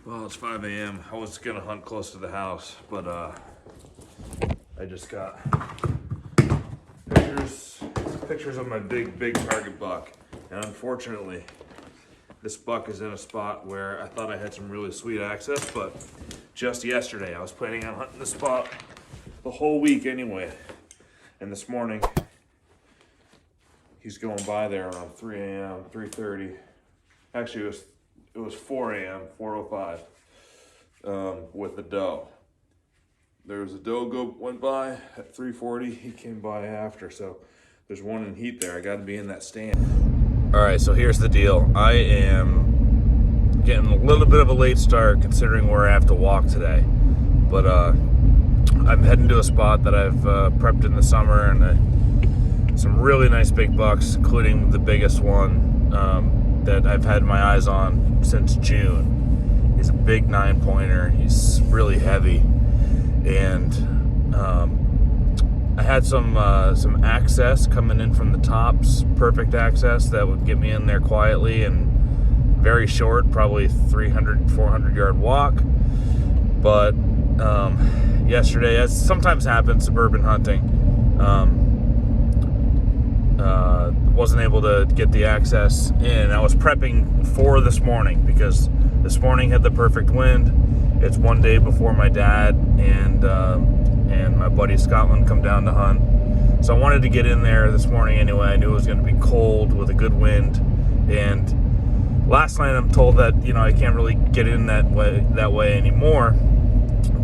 Well, it's 5 a.m. I was gonna hunt close to the house, but I just got pictures of my big target buck, and unfortunately, this buck is in a spot where I thought I had some really sweet access, but just yesterday I was planning on hunting this spot the whole week anyway, and this morning he's going by there around 3 a.m., 3:30. Actually, it was 4 a.m., 4:05, with the doe. There was a doe went by at 3:40. He came by after, so there's one in heat there. I got to be in that stand. All right, so here's the deal. I am getting a little bit of a late start considering where I have to walk today, but I'm heading to a spot that I've prepped in the summer, and some really nice big bucks, including the biggest one that I've had my eyes on since June. He's a big 9-pointer. He's really heavy, and I had some access coming in from the tops, perfect access that would get me in there quietly and very short, probably 300, 400 yard walk. But yesterday, as sometimes happens, suburban hunting, wasn't able to get the access in. I was prepping for this morning because this morning had the perfect wind. It's one day before my dad and my buddy Scotland come down to hunt. So I wanted to get in there this morning anyway. I knew it was going to be cold with a good wind. And last night I'm told that, I can't really get in that way anymore.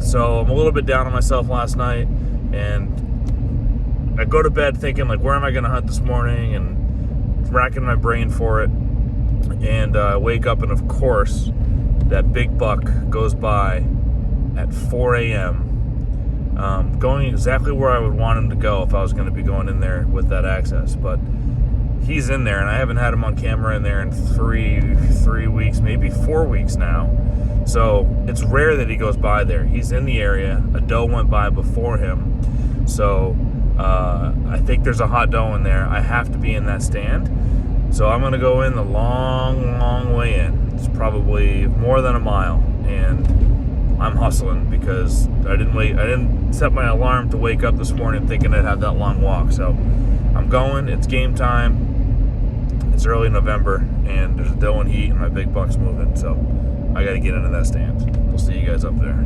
So I'm a little bit down on myself last night, and I go to bed thinking, like, where am I going to hunt this morning, and racking my brain for it. And I wake up, and of course, that big buck goes by at 4 a.m., going exactly where I would want him to go if I was going to be going in there with that access. But he's in there, and I haven't had him on camera in there in three weeks, maybe 4 weeks now. So it's rare that he goes by there. He's in the area. A doe went by before him. So I think there's a hot doe in there. I have to be in that stand. So I'm going to go in the long way in. It's probably more than a mile. And I'm hustling because I didn't set my alarm to wake up this morning thinking I'd have that long walk. So I'm going. It's game time. It's early November, and there's a doe in heat, and my big buck's moving. So I got to get into that stand. We'll see you guys up there.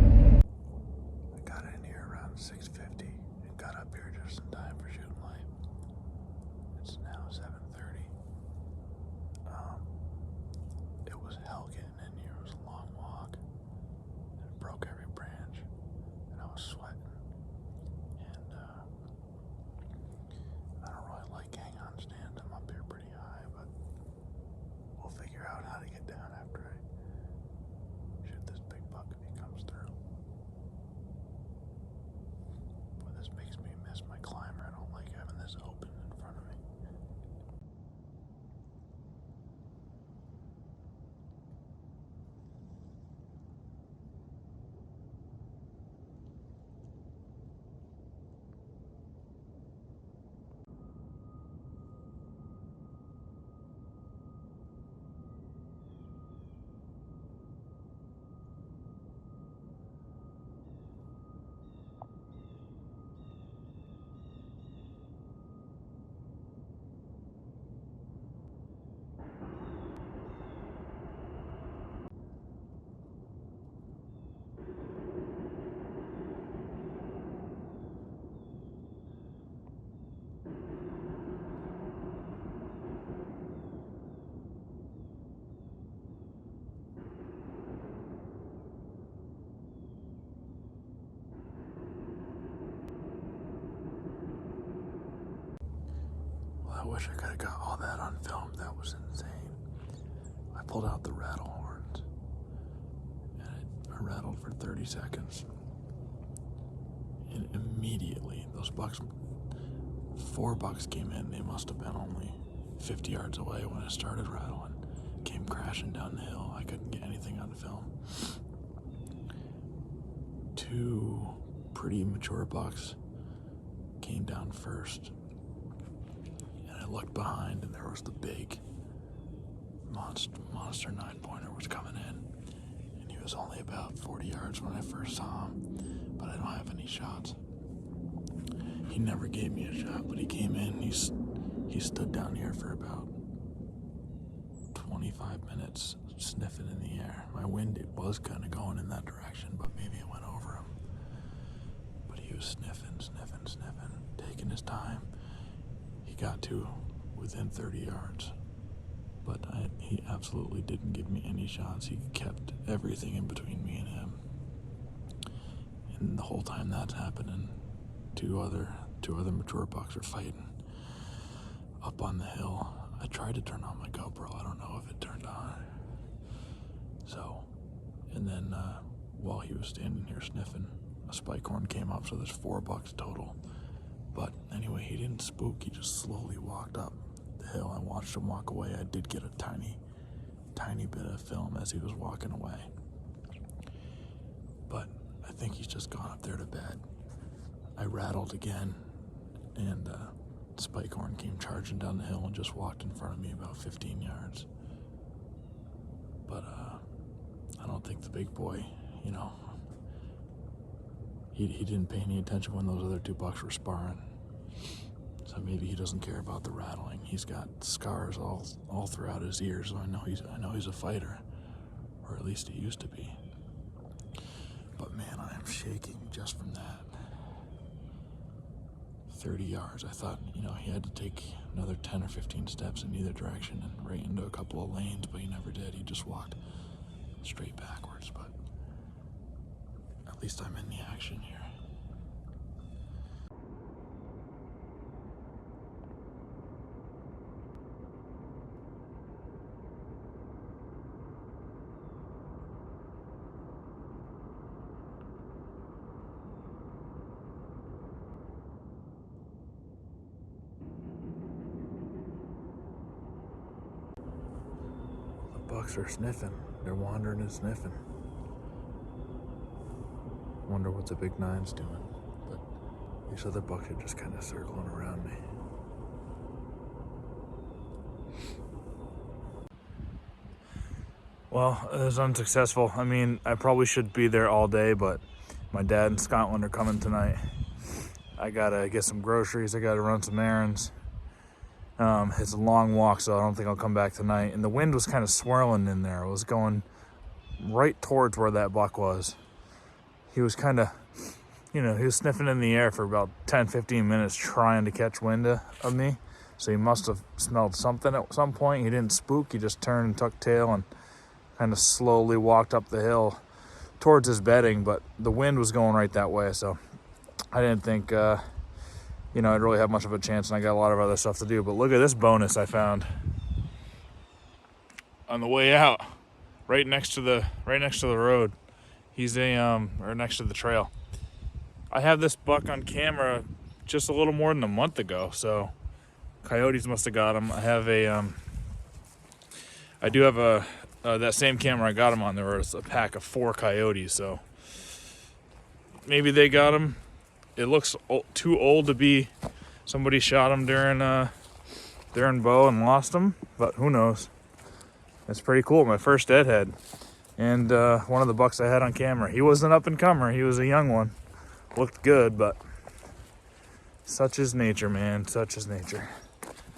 I got in here around 6:50 and got up here just in time for shooting light. It's now 7:30. It was hell getting in here. It was a long walk. It broke every branch, and I was sweating. And I don't really like hang on stand. I'm up here pretty high, but we'll figure out how to get down after I shoot this big buck if he comes through. Boy, this makes me miss my climber. I don't like having this open in front of me. I wish I could have got all that on film. That was insane. I pulled out the rattle horns, and I rattled for 30 seconds. And immediately, those bucks, 4 bucks came in. They must have been only 50 yards away when I started rattling. Came crashing down the hill. I couldn't get anything on film. 2 pretty mature bucks came down first. I looked behind, and there was the big monster 9-pointer was coming in, and he was only about 40 yards when I first saw him, but I don't have any shots. He never gave me a shot, but he came in. He stood down here for about 25 minutes sniffing in the air. My wind, it was kind of going in that direction, but maybe it went over him. But he was sniffing, taking his time. He got to within 30 yards, but he absolutely didn't give me any shots. He kept everything in between me and him. And the whole time that's happening, two other mature bucks are fighting up on the hill. I tried to turn on my GoPro. I don't know if it turned on. So, and then while he was standing here sniffing, a spike horn came up, so there's 4 bucks total. But anyway, he didn't spook. He just slowly walked up the hill. I watched him walk away. I did get a tiny bit of film as he was walking away. But I think he's just gone up there to bed. I rattled again, and spike horn came charging down the hill and just walked in front of me about 15 yards. But I don't think the big boy, he didn't pay any attention when those other 2 bucks were sparring. So maybe he doesn't care about the rattling. He's got scars all throughout his ears, so I know he's a fighter, or at least he used to be. But man, I am shaking just from that. 30 yards. I thought, he had to take another 10 or 15 steps in either direction and right into a couple of lanes, but he never did. He just walked straight backwards, but at least I'm in the action here. Bucks are sniffing. They're wandering and sniffing. Wonder what the big nine's doing. But these other bucks are just kind of circling around me. Well, it was unsuccessful. I mean, I probably should be there all day, but my dad and Scotland are coming tonight. I gotta get some groceries. I gotta run some errands. It's a long walk, so I don't think I'll come back tonight. And the wind was kind of swirling in there. It was going right towards where that buck was. He was kind of, he was sniffing in the air for about 10, 15 minutes trying to catch wind of me. So he must have smelled something at some point. He didn't spook. He just turned and tucked tail and kind of slowly walked up the hill towards his bedding. But the wind was going right that way, so I didn't think... I'd really have much of a chance, and I got a lot of other stuff to do. But look at this bonus I found on the way out, right next to the road. He's or next to the trail. I have this buck on camera just a little more than a month ago, so coyotes must have got him. I do have that same camera I got him on. There was a pack of 4 coyotes, so maybe they got him. It looks too old to be somebody shot him during bow and lost him, but who knows? It's pretty cool. My first deadhead, and one of the bucks I had on camera. He was an up-and-comer. He was a young one. Looked good, but such is nature, man. Such is nature.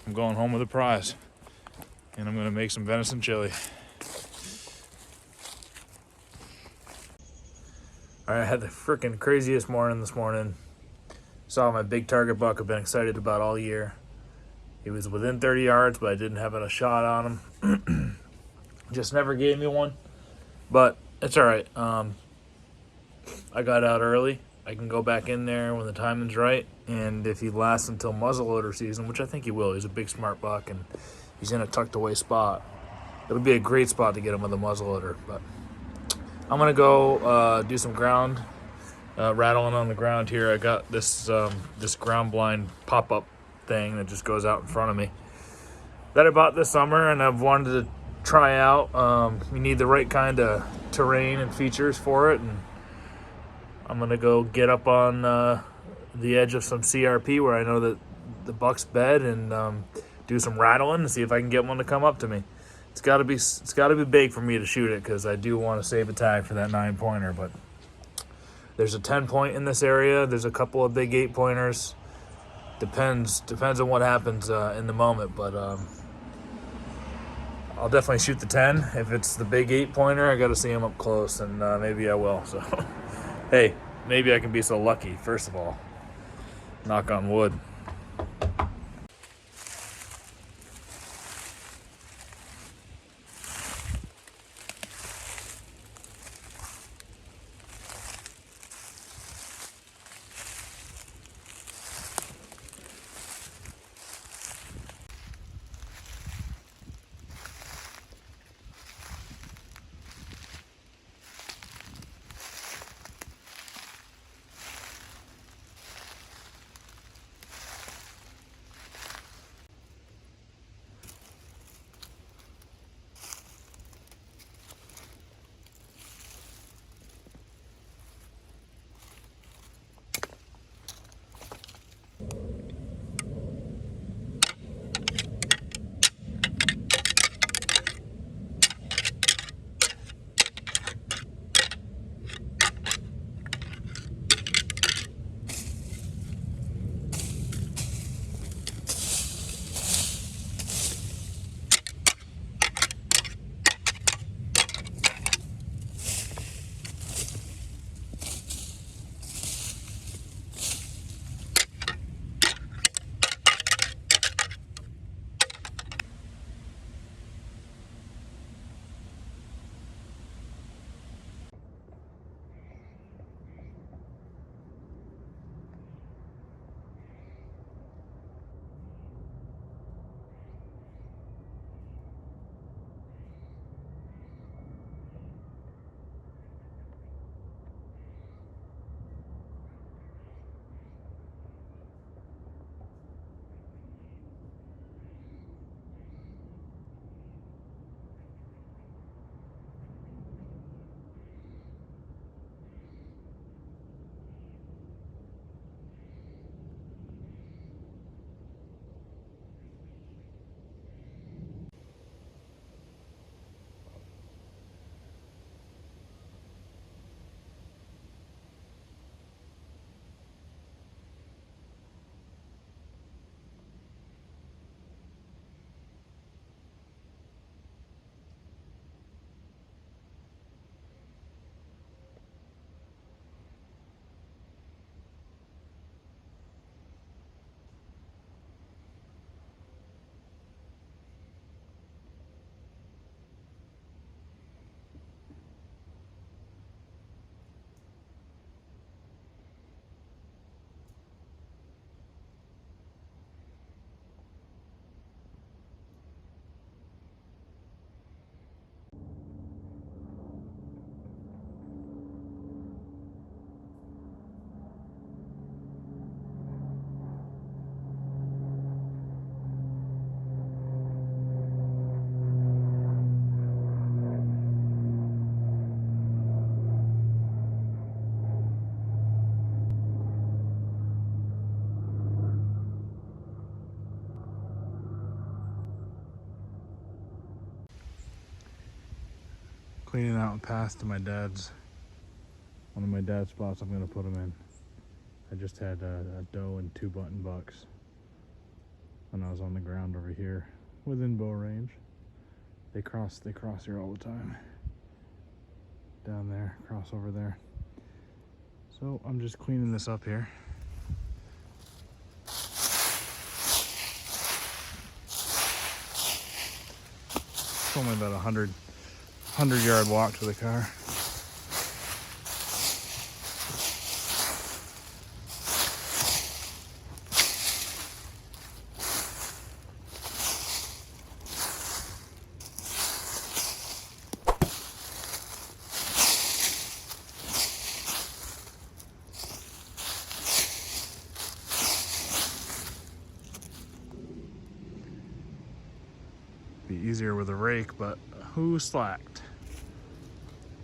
I'm going home with a prize, and I'm going to make some venison chili. All right, I had the freaking craziest morning this morning. Saw my big target buck I've been excited about all year. He was within 30 yards, but I didn't have a shot on him. Just never gave me one, but it's all right. I got out early. I can go back in there when the timing's right, and if he lasts until muzzleloader season, which I think he will, he's a big smart buck, and he's in a tucked away spot. It'll be a great spot to get him with a muzzleloader, but I'm gonna go do some ground rattling on the ground here. I got this ground blind pop-up thing that just goes out in front of me that I bought this summer, and I've wanted to try out. You need the right kind of terrain and features for it, and I'm gonna go get up on the edge of some CRP where I know that the buck's bed, and do some rattling and see if I can get one to come up to me. It's got to be big for me to shoot it, because I do want to save a tag for that 9-pointer. But there's a 10-point in this area. There's a couple of big 8-pointers. Depends on what happens in the moment. But I'll definitely shoot the 10. If it's the big 8-pointer, I got to see him up close, and maybe I will. So, hey, maybe I can be so lucky. First of all, knock on wood. Cleaning out and past to my dad's, one of my dad's spots I'm gonna put them in. I just had a doe and 2 button bucks when I was on the ground over here within bow range. They cross here all the time. Down there, cross over there. So I'm just cleaning this up here. It's only about a 100-yard walk to the car. Be easier with a rake, but who slacked?